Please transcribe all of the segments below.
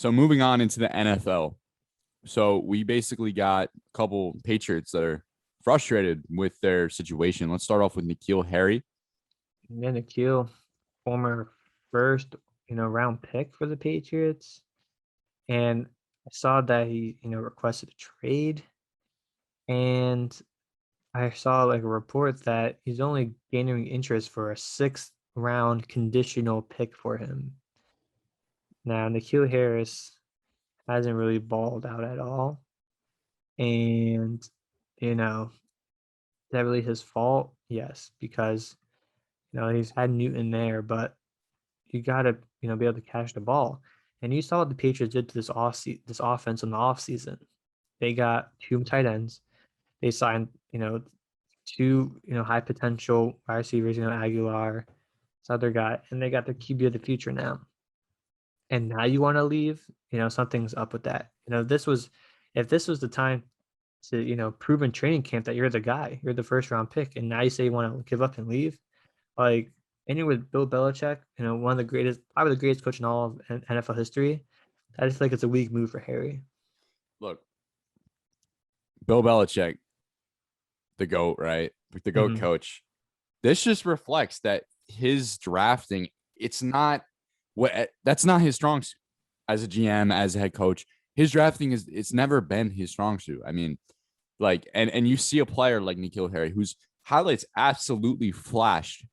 So moving on into the NFL. So we basically got a couple Patriots that are frustrated with their situation. Let's start off with N'Keal Harry. And then Nikhil, former first, round pick for the Patriots. And I saw that he, requested a trade. And I saw like a report that he's only gaining interest for a sixth round conditional pick for him. Now, Nikhil Harris hasn't really balled out at all. And, you know, is that really his fault? Yes, because, he's had Newton there, but you got to, be able to catch the ball. And you saw what the Patriots did to this offense in the offseason. They got two tight ends. They signed, two, high potential wide receivers, Aguilar, this other guy, and they got the QB of the future now. And now you want to leave, something's up with that. If this was the time to, prove in training camp that you're the guy, you're the first round pick, and now you say you want to give up and leave, like, and with Bill Belichick, one of the greatest, probably the greatest coach in all of NFL history, I just feel like it's a weak move for Harry. Look, Bill Belichick, the GOAT, right? The GOAT coach. This just reflects that his drafting, that's not his strong suit as a GM, as a head coach. His drafting it's never been his strong suit. I mean, like, and you see a player like N'Keal Harry, whose highlights absolutely flashed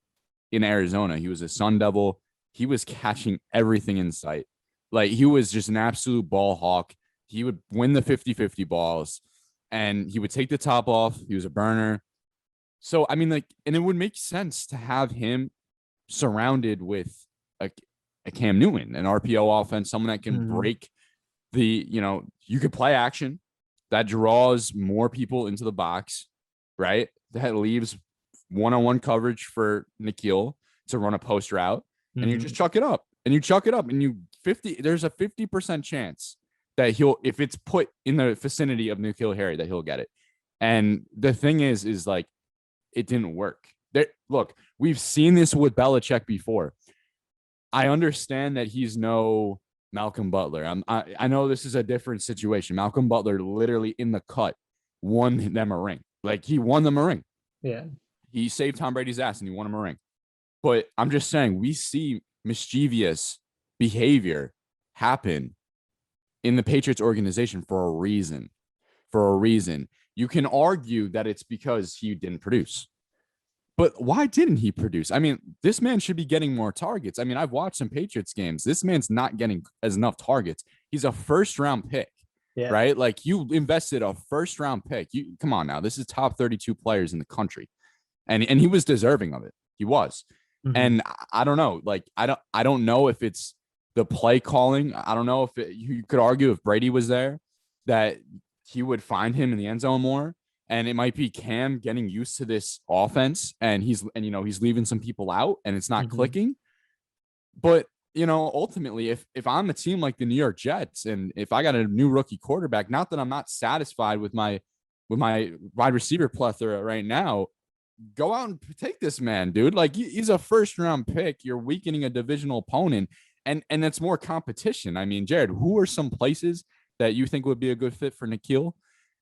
in Arizona. He was a Sun Devil. He was catching everything in sight. Like, he was just an absolute ball hawk. He would win the 50-50 balls, and he would take the top off. He was a burner. So, I mean, like, and it would make sense to have him surrounded with a Cam Newton, an RPO offense, someone that can break you could play action that draws more people into the box, right? That leaves one-on-one coverage for N'Keal to run a post route, and you just chuck it up, and there's a 50% chance that if it's put in the vicinity of N'Keal Harry, that he'll get it. And the thing is like, it didn't work. Look, we've seen this with Belichick before. I understand that he's no Malcolm Butler. I know this is a different situation. Malcolm Butler literally in the cut won them a ring. Like, he won them a ring. Yeah. He saved Tom Brady's ass and he won him a ring. But I'm just saying, we see mischievous behavior happen in the Patriots organization for a reason. You can argue that it's because he didn't produce. But why didn't he produce? I mean, this man should be getting more targets. I mean, I've watched some Patriots games. This man's not getting enough targets. He's a first-round pick, right? Like, you invested a first-round pick. Come on now. This is top 32 players in the country. And he was deserving of it. He was. And I don't know. Like, I don't know if it's the play calling. I don't know if you could argue if Brady was there that he would find him in the end zone more. And it might be Cam getting used to this offense, and he's leaving some people out, and it's not clicking. But, ultimately, if I'm a team like the New York Jets, and if I got a new rookie quarterback, not that I'm not satisfied with my wide receiver plethora right now, go out and take this man, dude. Like, he's a first round pick. You're weakening a divisional opponent, and that's more competition. I mean, Jarod, who are some places that you think would be a good fit for N'Keal?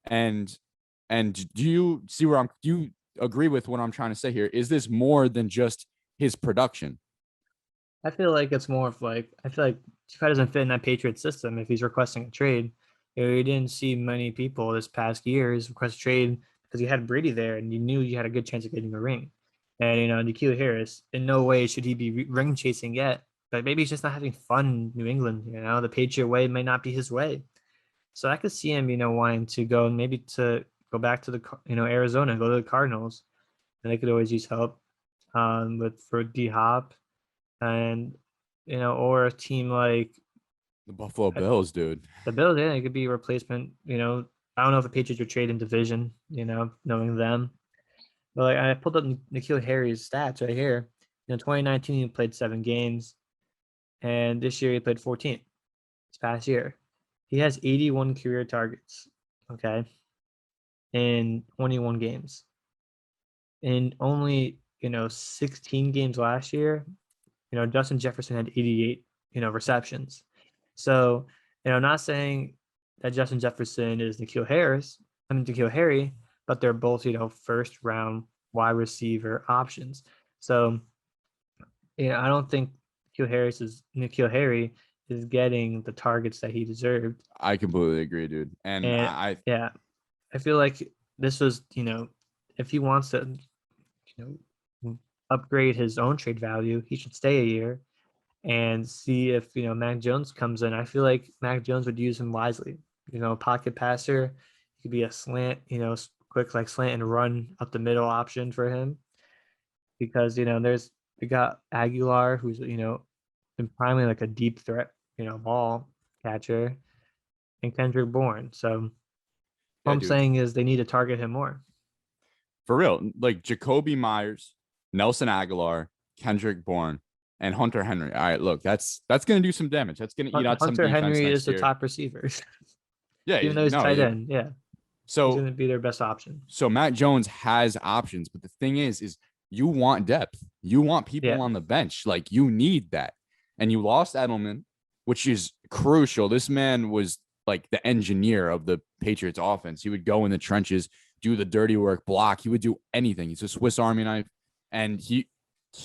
And do you see do you agree with what I'm trying to say here? Is this more than just his production? I feel like it's more of like, I feel like Chicago doesn't fit in that Patriot system if he's requesting a trade. You didn't see many people this past years request a trade because you had Brady there and you knew you had a good chance of getting a ring. And, N'Keal Harris, in no way should he be ring chasing yet, but maybe he's just not having fun in New England. The Patriot way may not be his way. So I could see him, wanting to go maybe to go back to the, Arizona, go to the Cardinals, and they could always use help for D Hop, and or a team like the Buffalo Bills, dude. The Bills, yeah, it could be a replacement. I don't know if the Patriots would trade in division. Knowing them, but like, I pulled up N'Keal Harry's stats right here. 2019 he played 7 games, and this year he played 14. This past year, he has 81 career targets. Okay. In 21 games. In only, 16 games last year, Justin Jefferson had 88, receptions. So And I'm not saying that Justin Jefferson is N'Keal Harry, but they're both, first round wide receiver options. So, I don't think N'Keal Harry is getting the targets that he deserved. I completely agree, dude. And And yeah, I feel like this was, if he wants to, upgrade his own trade value, he should stay a year and see if, Mac Jones comes in. I feel like Mac Jones would use him wisely. Pocket passer, he could be a slant, quick like slant and run up the middle option for him because, we got Aguilar, who's, been primarily like a deep threat, ball catcher, and Kendrick Bourne. So what yeah, I'm dude, saying is they need to target him more. for real, like Jacoby Myers, Nelson Aguilar, Kendrick Bourne, and Hunter Henry. All right, look, that's gonna do some damage. That's gonna eat out some Hunter defense Henry is next the year. top receiver, Yeah, even though he's no, tight end. Yeah, he's so going to be their best option. so Matt Jones has options, but the thing is you want depth. You want people Yeah, on the bench. Like you need that. And you lost Edelman, which is crucial. This man was like the engineer of the Patriots offense. He would go in the trenches, do the dirty work, block. He would do anything. He's a Swiss Army knife. And he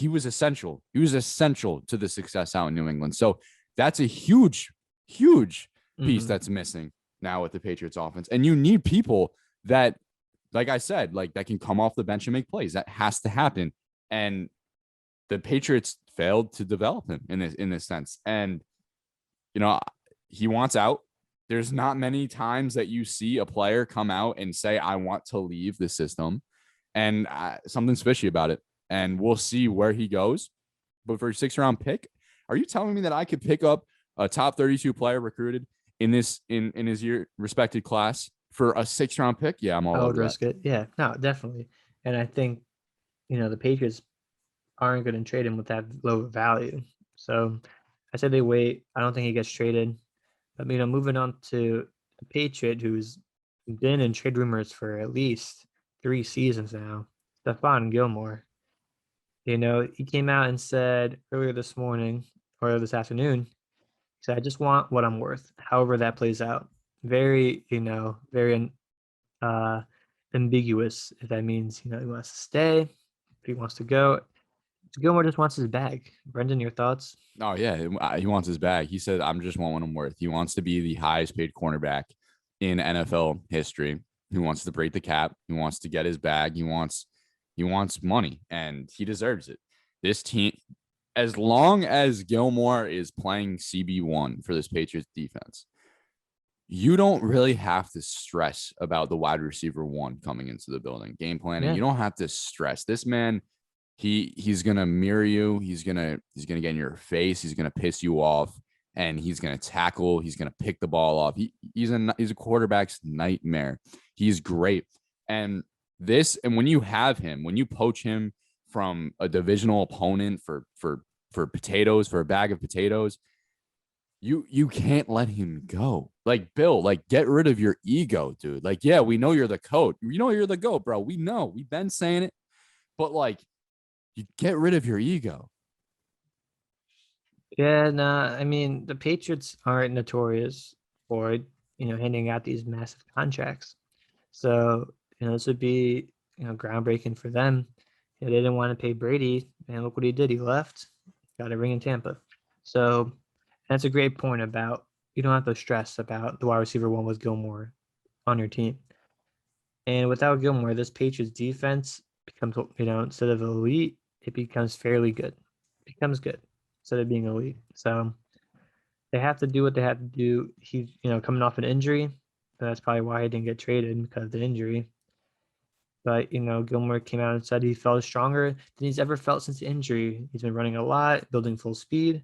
was essential. He was essential to the success out in New England. So that's a huge, huge piece that's missing now with the Patriots offense. And you need people that, like I said, like that can come off the bench and make plays. That has to happen. And the Patriots failed to develop him in this sense. And he wants out. There's not many times that you see a player come out and say, I want to leave the system. And something's fishy about it. And we'll see where he goes. But for a 6th-round pick, are you telling me that I could pick up a top 32 player recruited in his year respected class for a 6th-round pick? Yeah, I'm all I would over that. risk it. Yeah, no, definitely. And I think, the Patriots aren't going to trade him with that low value. So I said they wait. I don't think he gets traded. But, moving on to a Patriot who's been in trade rumors for at least 3 seasons now, Stephon Gilmore. He came out and said earlier this morning or this afternoon, he said, I just want what I'm worth, however that plays out. Very, very uh, ambiguous if that means, he wants to stay, if he wants to go. Gilmore just wants his bag. Brendan, your thoughts? Oh yeah, he wants his bag. He said, "I'm just want what I'm worth." He wants to be the highest paid cornerback in NFL history. He wants to break the cap. He wants to get his bag. He wants money, and he deserves it. This team, as long as Gilmore is playing CB1 for this Patriots defense, you don't really have to stress about the wide receiver one coming into the building. Game planning, Yeah. you don't have to stress. This man, he's gonna mirror you. He's gonna get in your face. He's gonna piss you off, and he's gonna tackle. He's gonna pick the ball off. He's a quarterback's nightmare. He's great, and when you have him, when you poach him from a divisional opponent for potatoes, for a bag of potatoes, you can't let him go. Like Bill, like get rid of your ego, dude. Like, yeah, we know you're the coach. You know you're the GOAT, bro. We know. We've been saying it, but like you get rid of your ego. Yeah, nah, I mean, the Patriots aren't notorious for, handing out these massive contracts. So, this would be, groundbreaking for them. They didn't want to pay Brady, and look what he did. He left, got a ring in Tampa. So that's a great point about you don't have to stress about the wide receiver one with Gilmore on your team. And without Gilmore, this Patriots defense becomes, instead of elite, it becomes fairly good. It becomes good instead of being elite. So they have to do what they have to do. He's, coming off an injury. That's probably why he didn't get traded because of the injury. But, Gilmore came out and said he felt stronger than he's ever felt since the injury. He's been running a lot, building full speed,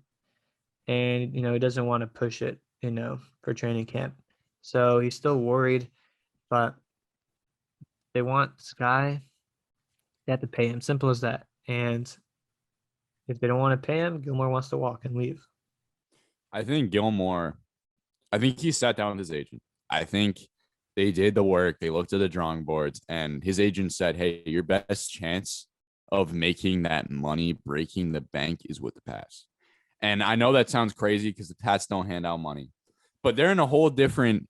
and, he doesn't want to push it, for training camp. So he's still worried, but they want Sky. They have to pay him. Simple as that. And if they don't want to pay him, Gilmore wants to walk and leave. I think he sat down with his agent. I think they did the work. They looked at the drawing boards, and his agent said, hey, your best chance of making that money, breaking the bank, is with the Pats. And I know that sounds crazy because the Pats don't hand out money, but they're in a whole different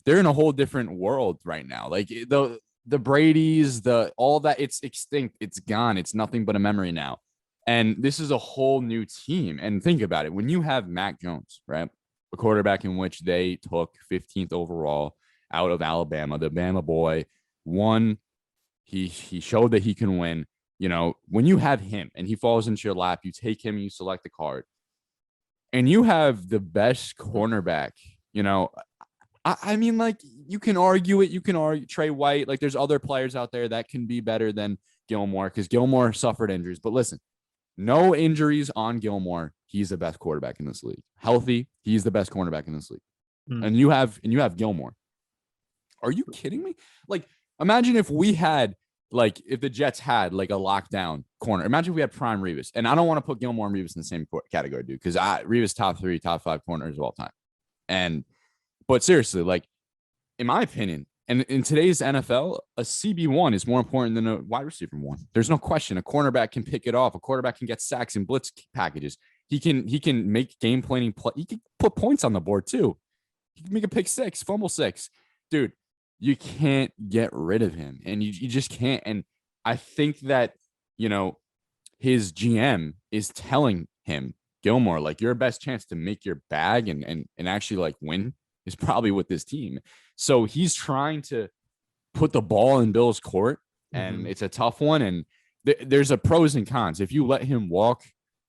world right now. Like the Brady's, all that, it's extinct. It's gone. It's nothing but a memory now. And this is a whole new team. And think about it. When you have Mac Jones, right? A quarterback in which they took 15th overall out of Alabama, the Bama boy, won. He showed that he can win. You know, when you have him and he falls into your lap, you take him, you select the card, and you have the best cornerback, you know, I mean, like, you can argue it. You can argue Trey White. Like, there's other players out there that can be better than Gilmore because Gilmore suffered injuries. But listen, no injuries on Gilmore. He's the best quarterback in this league. Healthy, he's the best cornerback in this league. And you have Gilmore. Are you kidding me? Like, imagine if we had, like, if the Jets had like a lockdown corner. Imagine if we had prime Revis. And I don't want to put Gilmore and Revis in the same category, dude, because Revis top 3, top 5 corners of all time. But seriously, like, in my opinion, and in today's NFL, a CB1 is more important than a wide receiver one. There's no question. A cornerback can pick it off. A quarterback can get sacks and blitz packages. He can make game planning play. He can put points on the board too. He can make a pick 6, fumble 6. Dude, you can't get rid of him. And you just can't. And I think that, you know, his GM is telling him, Gilmore, like, your best chance to make your bag and actually, like, win is probably with this team. So he's trying to put the ball in Bill's court, and it's a tough one. And there's a pros and cons. If you let him walk,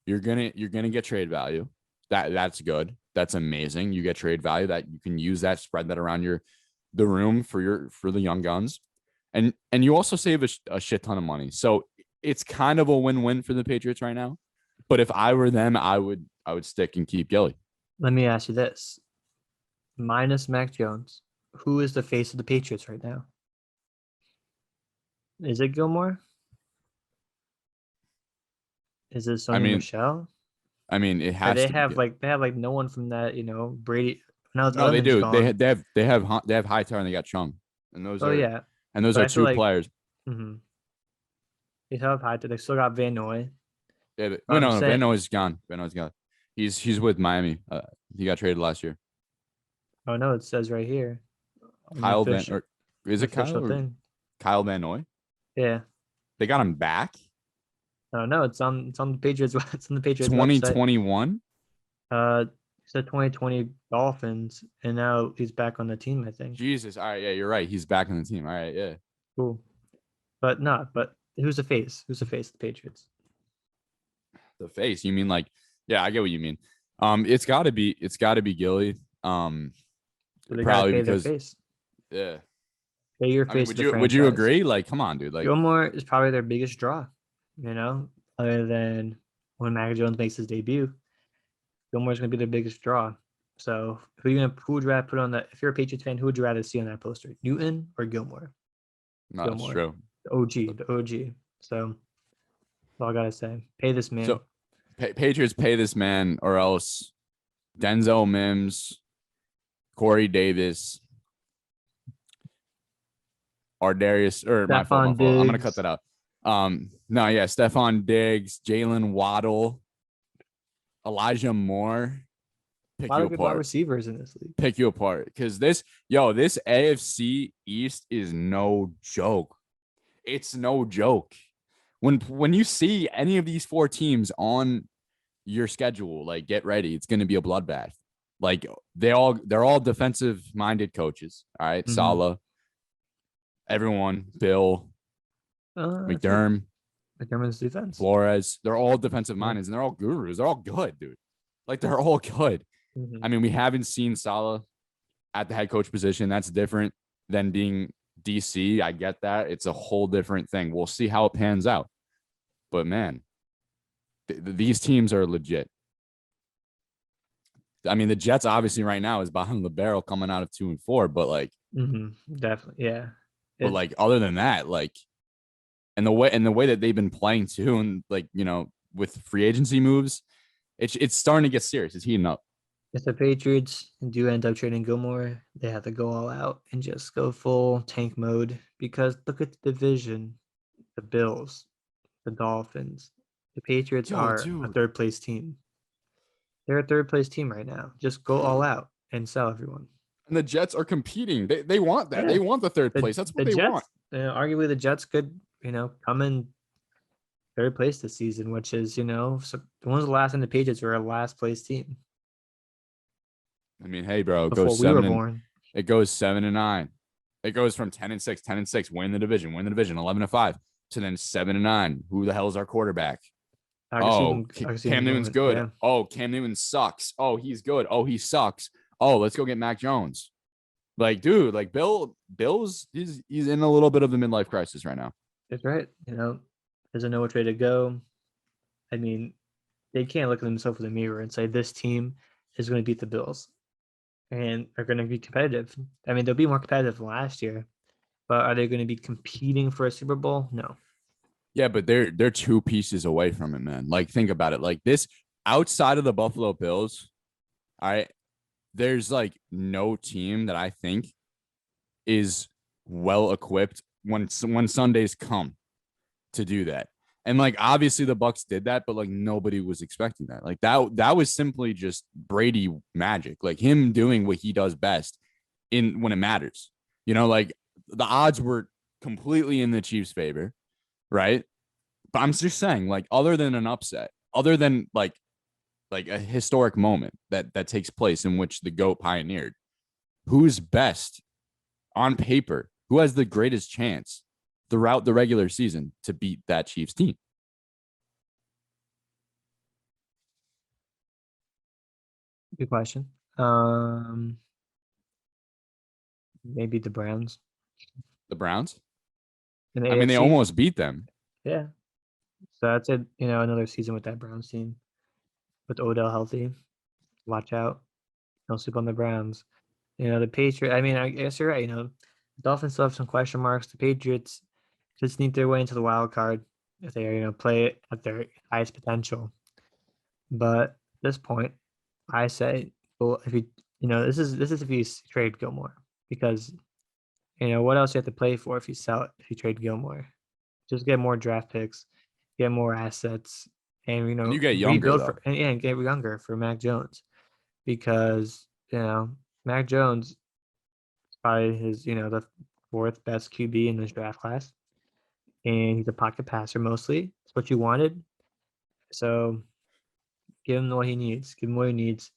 you're gonna get trade value. That's good. That's amazing. You get trade value that you can use, that spread that around the room for the young guns, and you also save a shit ton of money. So it's kind of a win-win for the Patriots right now. But if I were them, I would stick and keep Gilly. Let me ask you this. Minus Mac Jones, who is the face of the Patriots right now? Is it Gilmore? Is it Sonny Michel? I mean, it has. They have no one from that, Brady. No, they do. Gone. They have Hightower and they got Chung, and those are and those are two players. Mm-hmm. They have Hightower. They still got Van Noy. Yeah, no, Van Noy's gone. Van Noy's gone. He's with Miami. He got traded last year. Oh no, it says right here. Kyle Van, or is it Kyle or Kyle Van Noy? Yeah. They got him back. Oh no, it's on the Patriots. It's on the Patriots. 2021. It's the 2020 Dolphins, and now he's back on the team, I think. Jesus. All right, yeah, you're right. He's back on the team. All right, yeah. Cool. But who's the face? Who's the face of the Patriots? The face? You mean like? Yeah, I get what you mean. It's got to be Gilly. So probably because face. Yeah. Pay your face. Would you agree? Like, come on, dude. Like, Gilmore is probably their biggest draw. Other than when Mac Jones makes his debut, Gilmore's gonna be their biggest draw. So who would you rather put on that? If you're a Patriots fan, who would you rather see on that poster? Newton or Gilmore? No, that's true. The OG. So that's all I gotta say. Pay this man. So Patriots pay this man, or else Denzel Mims, Corey Davis, Ardarius, or my fault. I'm gonna cut that out. No, yeah, Stephon Diggs, Jalen Waddle, Elijah Moore. A lot of good wide receivers in this league. Pick you apart, because this AFC East is no joke. It's no joke. When you see any of these 4 teams on your schedule, like, get ready. It's going to be a bloodbath. Like, they're all defensive minded coaches. All right. Saleh, everyone, Bill, McDermott's defense, Flores, they're all defensive minded, and they're all gurus. They're all good, dude. Like, they're all good. I mean, we haven't seen Saleh at the head coach position. That's different than being DC. I get that. It's a whole different thing. We'll see how it pans out. But man, these teams are legit. I mean, the Jets obviously right now is bottom of the barrel coming out of 2 and 4, but like, definitely, yeah. But like, other than that, like, and the way that they've been playing too, and like, with free agency moves, it's starting to get serious. It's heating up. If the Patriots do end up trading Gilmore, they have to go all out and just go full tank mode, because look at the division: the Bills, the Dolphins. The Patriots are a third place team. They're a third place team right now. Just go all out. and sell everyone. And the Jets are competing. They want that. Yeah. They want the third The place. That's what the they want. Jets, arguably the Jets could, come in third place this season, which is, so when was the last time the Patriots were a last place team I mean, hey, bro, before we were born? it goes 7-9. It goes from 10-6, 10-6, win the division, 11-5, to then 7-9. Who the hell is our quarterback? I Oh, can see Cam them Newton's going, good. yeah. Oh, Cam Newton sucks. Oh, he's good. Oh, he sucks. Oh, let's go get Mac Jones. Like, dude, like Bill's he's in a little bit of a midlife crisis right now. That's right. Doesn't know which way to go. I mean, they can't look at themselves in the mirror and say this team is going to beat the Bills and are going to be competitive. I mean, they'll be more competitive than last year, but are they going to be competing for a Super Bowl? No. Yeah, but they're two pieces away from it, man. Like, think about it. Like this, outside of the Buffalo Bills, there's like no team that I think is well equipped when Sundays come to do that. And like obviously the Bucks did that, but like nobody was expecting that. Like that was simply just Brady magic, like him doing what he does best in when it matters. Like the odds were completely in the Chiefs' favor, right? But I'm just saying, like, other than an upset, other than like a historic moment that takes place in which the GOAT pioneered, who's best on paper? Who has the greatest chance throughout the regular season to beat that Chiefs team? Good question. Maybe the Browns The Browns? in the I mean, they AFC. almost beat them. Yeah. So that's it. Another season with that Browns team with Odell healthy. Watch out. Don't sleep on the Browns. The Patriots. I mean, I guess you're right. The Dolphins still have some question marks. The Patriots just need their way into the wild card if they play it at their highest potential. But at this point, I say, well, if this is if you trade Gilmore, because what else you have to play for if you trade Gilmore? Just get more draft picks, get more assets, and And you get younger, rebuild though. and get younger for Mac Jones, because Mac Jones is probably his the fourth best QB in this draft class, and he's a pocket passer mostly. That's what you wanted. So give him what he needs. Give him what he needs.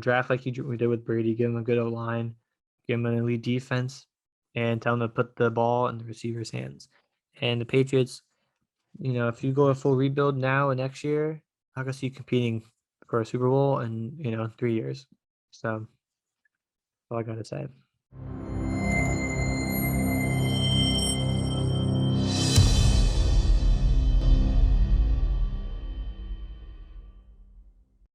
Draft like we did with Brady. Give him a good O line. Give him an elite defense, and tell him to put the ball in the receiver's hands. And the Patriots, if you go a full rebuild now and next year, I can see you competing for a Super Bowl in 3 years. So, that's all I gotta say.